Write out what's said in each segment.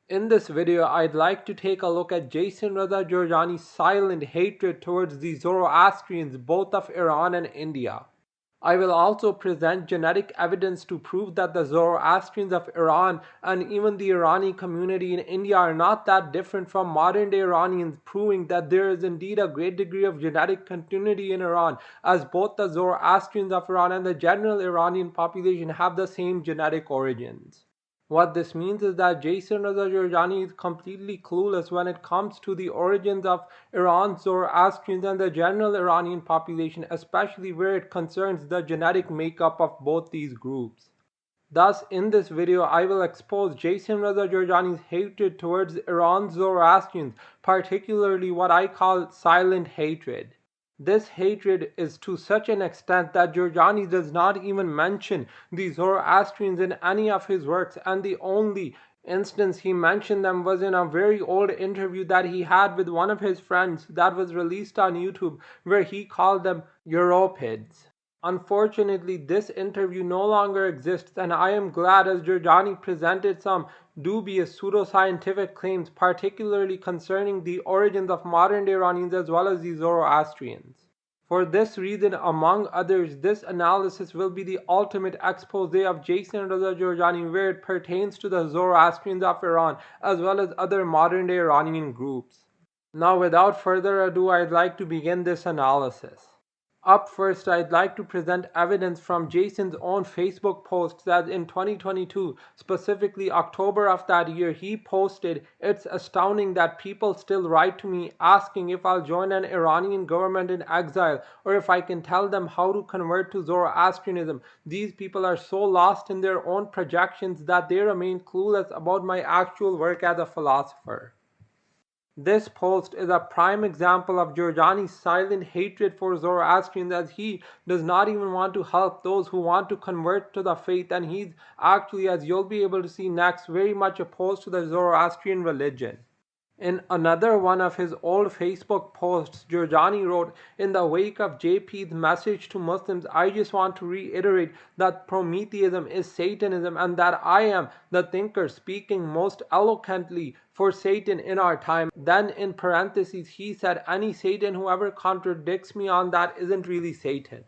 In this video, I'd like to take a look at Reza Jorjani's silent hatred towards the Zoroastrians both of Iran and India. I will also present genetic evidence to prove that the Zoroastrians of Iran and even the Irani community in India are not that different from modern day Iranians, proving that there is indeed a great degree of genetic continuity in Iran, as both the Zoroastrians of Iran and the general Iranian population have the same genetic origins. What this means is that Reza Jorjani is completely clueless when it comes to the origins of Iran's Zoroastrians and the general Iranian population, especially where it concerns the genetic makeup of both these groups. Thus, in this video, I will expose Reza Jorjani's hatred towards Iran's Zoroastrians, particularly what I call silent hatred. This hatred is to such an extent that Jorjani does not even mention the Zoroastrians in any of his works, and the only instance he mentioned them was in a very old interview that he had with one of his friends that was released on YouTube, where he called them Europids. Unfortunately, this interview no longer exists, and I am glad as Jorjani presented some dubious pseudoscientific claims, particularly concerning the origins of modern-day Iranians as well as the Zoroastrians. For this reason, among others, this analysis will be the ultimate expose of Reza Jorjani where it pertains to the Zoroastrians of Iran as well as other modern-day Iranian groups. Now, without further ado, I'd like to begin this analysis. Up first, I'd like to present evidence from Jason's own Facebook post that in 2022, specifically October of that year, he posted, "It's astounding that people still write to me asking if I'll join an Iranian government in exile or if I can tell them how to convert to Zoroastrianism. These people are so lost in their own projections that they remain clueless about my actual work as a philosopher." This post is a prime example of Jorjani's silent hatred for Zoroastrians, as he does not even want to help those who want to convert to the faith, and he's actually, as you'll be able to see next, very much opposed to the Zoroastrian religion. In another one of his old Facebook posts, Jorjani wrote, "In the wake of JP's message to Muslims, I just want to reiterate that Prometheism is Satanism and that I am the thinker speaking most eloquently for Satan in our time." Then in parentheses, he said, "Any Satan who ever contradicts me on that isn't really Satan."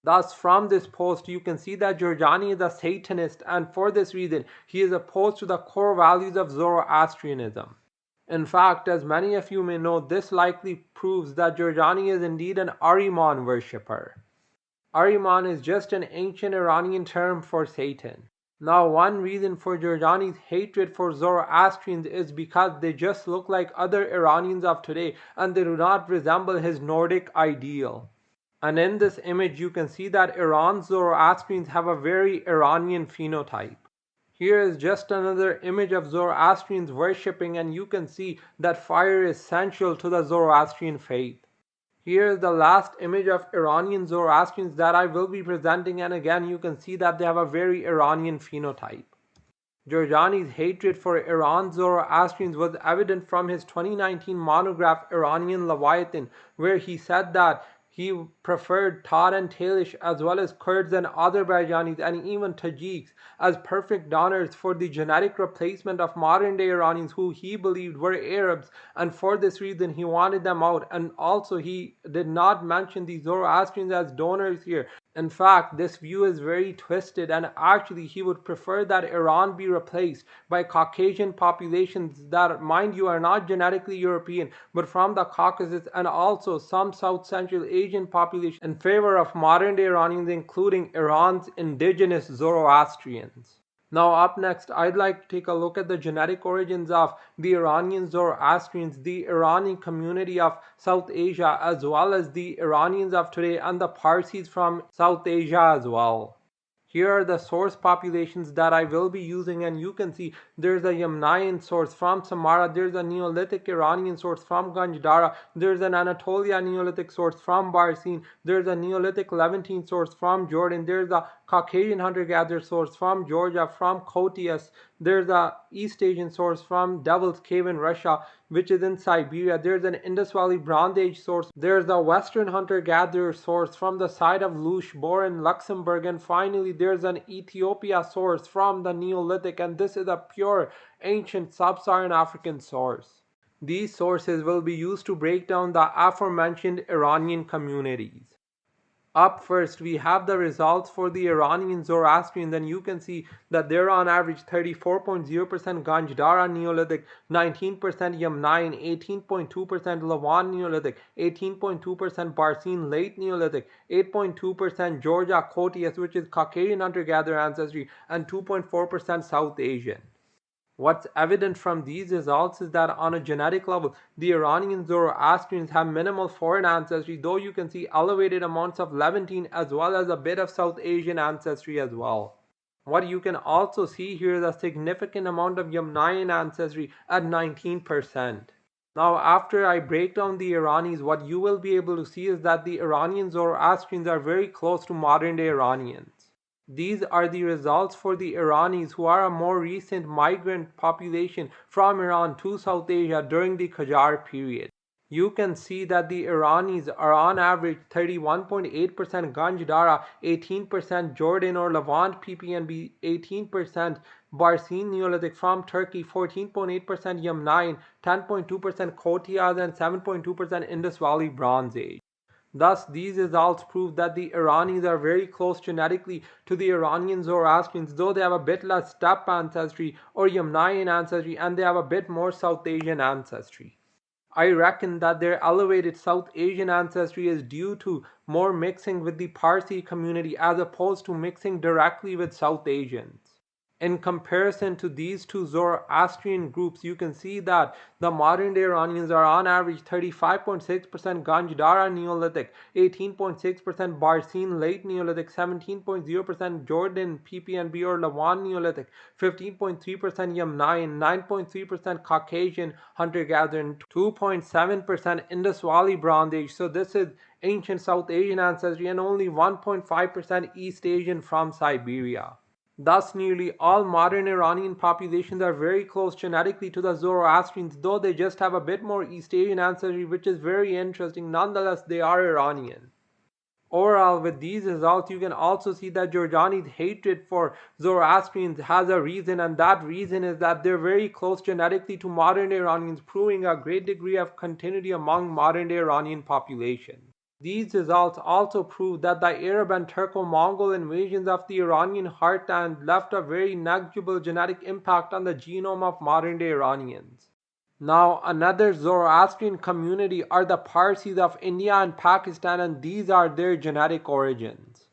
Thus, from this post, you can see that Jorjani is a Satanist, and for this reason, he is opposed to the core values of Zoroastrianism. In fact, as many of you may know, this likely proves that Jorjani is indeed an Ahriman worshipper. Ahriman is just an ancient Iranian term for Satan. Now, one reason for Jorjani's hatred for Zoroastrians is because they just look like other Iranians of today and they do not resemble his Nordic ideal. And in this image, you can see that Iran's Zoroastrians have a very Iranian phenotype. Here is just another image of Zoroastrians worshipping, and you can see that fire is central to the Zoroastrian faith. Here is the last image of Iranian Zoroastrians that I will be presenting, and again you can see that they have a very Iranian phenotype. Jorjani's hatred for Iran's Zoroastrians was evident from his 2019 monograph Iranian Leviathan, where he said that he preferred Tar and Talish as well as Kurds and Azerbaijanis and even Tajiks as perfect donors for the genetic replacement of modern-day Iranians who he believed were Arabs, and for this reason he wanted them out. And also he did not mention the Zoroastrians as donors here. In fact, this view is very twisted, and actually he would prefer that Iran be replaced by Caucasian populations that, mind you, are not genetically European, but from the Caucasus, and also some South Central Asian population in favor of modern-day Iranians, including Iran's indigenous Zoroastrians. Now up next, I'd like to take a look at the genetic origins of the Iranian Zoroastrians, the Iranian community of South Asia, as well as the Iranians of today and the Parsis from South Asia as well. Here are the source populations that I will be using, and you can see there's a Yamnayan source from Samarra, there's a Neolithic Iranian source from Ganjdara, there's an Anatolia Neolithic source from Barsin, there's a Neolithic Levantine source from Jordan, there's a Caucasian hunter-gatherer source from Georgia, from Khotias. There's a East Asian source from Devil's Cave in Russia, which is in Siberia. There's an Indus Valley Bronze Age source. There's a Western hunter-gatherer source from the side of Lush Bor in Luxembourg. And finally, there's an Ethiopia source from the Neolithic, and this is a pure ancient sub-Saharan African source. These sources will be used to break down the aforementioned Iranian communities. Up first, we have the results for the Iranian Zoroastrians, and you can see that they're on average 34.0% Ganjdara Neolithic, 19% Yamnayan, 18.2% Lawan Neolithic, 18.2% Barcine Late Neolithic, 8.2% Georgia Khotias, which is Caucasian hunter-gatherer ancestry, and 2.4% South Asian. What's evident from these results is that on a genetic level, the Iranian Zoroastrians have minimal foreign ancestry, though you can see elevated amounts of Levantine as well as a bit of South Asian ancestry as well. What you can also see here is a significant amount of Yamnayan ancestry at 19%. Now, after I break down the Iranis, what you will be able to see is that the Iranian Zoroastrians are very close to modern-day Iranians. These are the results for the Iranis, who are a more recent migrant population from Iran to South Asia during the Qajar period. You can see that the Iranis are on average 31.8% Ganjdara, 18% Jordan or Levant PPNB, 18% Barcine Neolithic from Turkey, 14.8% Yamnayan, 10.2% Khotias, and 7.2% Indus Valley Bronze Age. Thus, these results prove that the Iranis are very close genetically to the Iranian Zoroastrians, though they have a bit less steppe ancestry or Yamnayan ancestry, and they have a bit more South Asian ancestry. I reckon that their elevated South Asian ancestry is due to more mixing with the Parsi community as opposed to mixing directly with South Asians. In comparison to these two Zoroastrian groups, you can see that the modern-day Iranians are on average 35.6% Ganjdara Neolithic, 18.6% Barcine Late Neolithic, 17.0% Jordan PPNB or Lawan Neolithic, 15.3% Yamnayan, 9.3% Caucasian hunter-gatherer, and 2.7% Indus Valley Bronze Age. So this is ancient South Asian ancestry, and only 1.5% East Asian from Siberia. Thus, nearly all modern Iranian populations are very close genetically to the Zoroastrians, though they just have a bit more East Asian ancestry, which is very interesting. Nonetheless, they are Iranian. Overall, with these results, you can also see that Jorjani's hatred for Zoroastrians has a reason, and that reason is that they're very close genetically to modern Iranians, proving a great degree of continuity among modern-day Iranian populations. These results also prove that the Arab and Turco-Mongol invasions of the Iranian heartland left a very negligible genetic impact on the genome of modern-day Iranians. Now, another Zoroastrian community are the Parsis of India and Pakistan, and these are their genetic origins.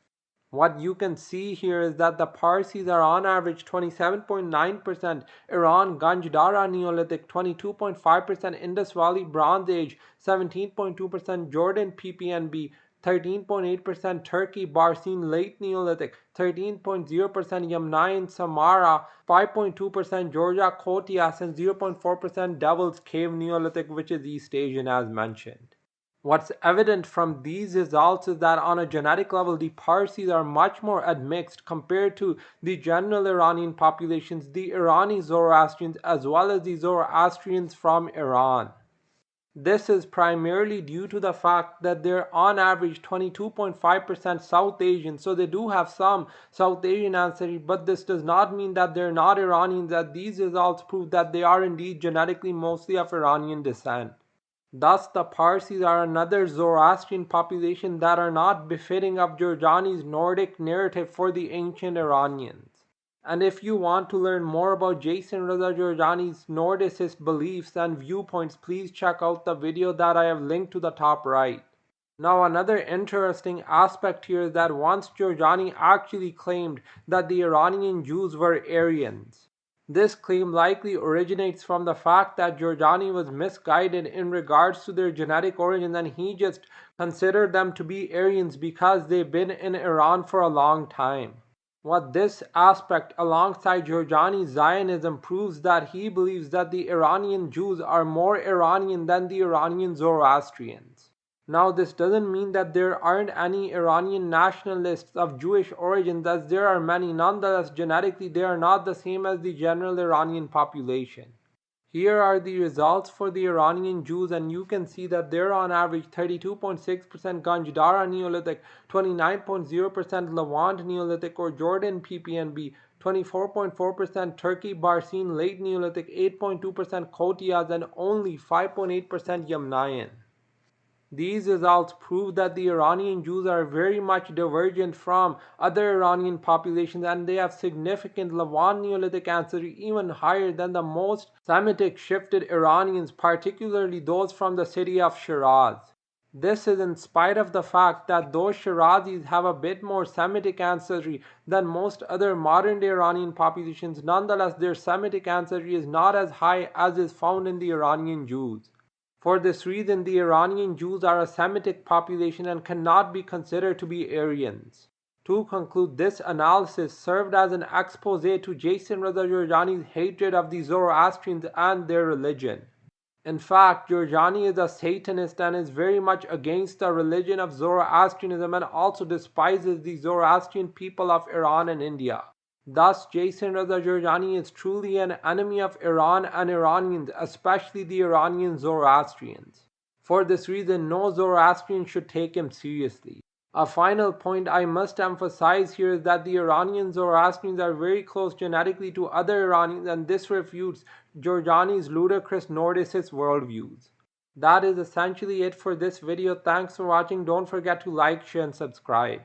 What you can see here is that the Parsis are on average 27.9% Iran Ganjdara Neolithic, 22.5% Indus Valley Bronze Age, 17.2% Jordan PPNB, 13.8% Turkey Barcine Late Neolithic, 13.0% Yamnayan Samara, 5.2% Georgia Khotias, and 0.4% Devil's Cave Neolithic, which is East Asian as mentioned. What's evident from these results is that on a genetic level, the Parsis are much more admixed compared to the general Iranian populations, the Irani Zoroastrians, as well as the Zoroastrians from Iran. This is primarily due to the fact that they're on average 22.5% South Asian, so they do have some South Asian ancestry, but this does not mean that they're not Iranians, that these results prove that they are indeed genetically mostly of Iranian descent. Thus, the Parsis are another Zoroastrian population that are not befitting of Jorjani's Nordic narrative for the ancient Iranians. And if you want to learn more about Jason Reza Jorjani's Nordicist beliefs and viewpoints, please check out the video that I have linked to the top right. Now, another interesting aspect here is that once Jorjani actually claimed that the Iranian Jews were Aryans. This claim likely originates from the fact that Jorjani was misguided in regards to their genetic origins, and he just considered them to be Aryans because they've been in Iran for a long time. What this aspect alongside Jorjani's Zionism proves that he believes that the Iranian Jews are more Iranian than the Iranian Zoroastrians. Now, this doesn't mean that there aren't any Iranian nationalists of Jewish origins, as there are many. Nonetheless, genetically, they are not the same as the general Iranian population. Here are the results for the Iranian Jews, and you can see that they're on average 32.6% Ganjdara Neolithic, 29.0% Levant Neolithic or Jordan PPNB, 24.4% Turkey Barcine Late Neolithic, 8.2% Khotias, and only 5.8% Yamnayan. These results prove that the Iranian Jews are very much divergent from other Iranian populations, and they have significant Levant Neolithic ancestry, even higher than the most Semitic shifted Iranians, particularly those from the city of Shiraz. This is in spite of the fact that those Shirazis have a bit more Semitic ancestry than most other modern day Iranian populations. Nonetheless, their Semitic ancestry is not as high as is found in the Iranian Jews. For this reason, the Iranian Jews are a Semitic population and cannot be considered to be Aryans. To conclude, this analysis served as an expose to Jason Reza Jorjani's hatred of the Zoroastrians and their religion. In fact, Jorjani is a Satanist and is very much against the religion of Zoroastrianism and also despises the Zoroastrian people of Iran and India. Thus, Jason Reza Jorjani is truly an enemy of Iran and Iranians, especially the Iranian Zoroastrians. For this reason, no Zoroastrian should take him seriously. A final point I must emphasize here is that the Iranian Zoroastrians are very close genetically to other Iranians, and this refutes Jorjani's ludicrous nordicist worldviews. That is essentially it for this video. Thanks for watching. Don't forget to like, share, and subscribe.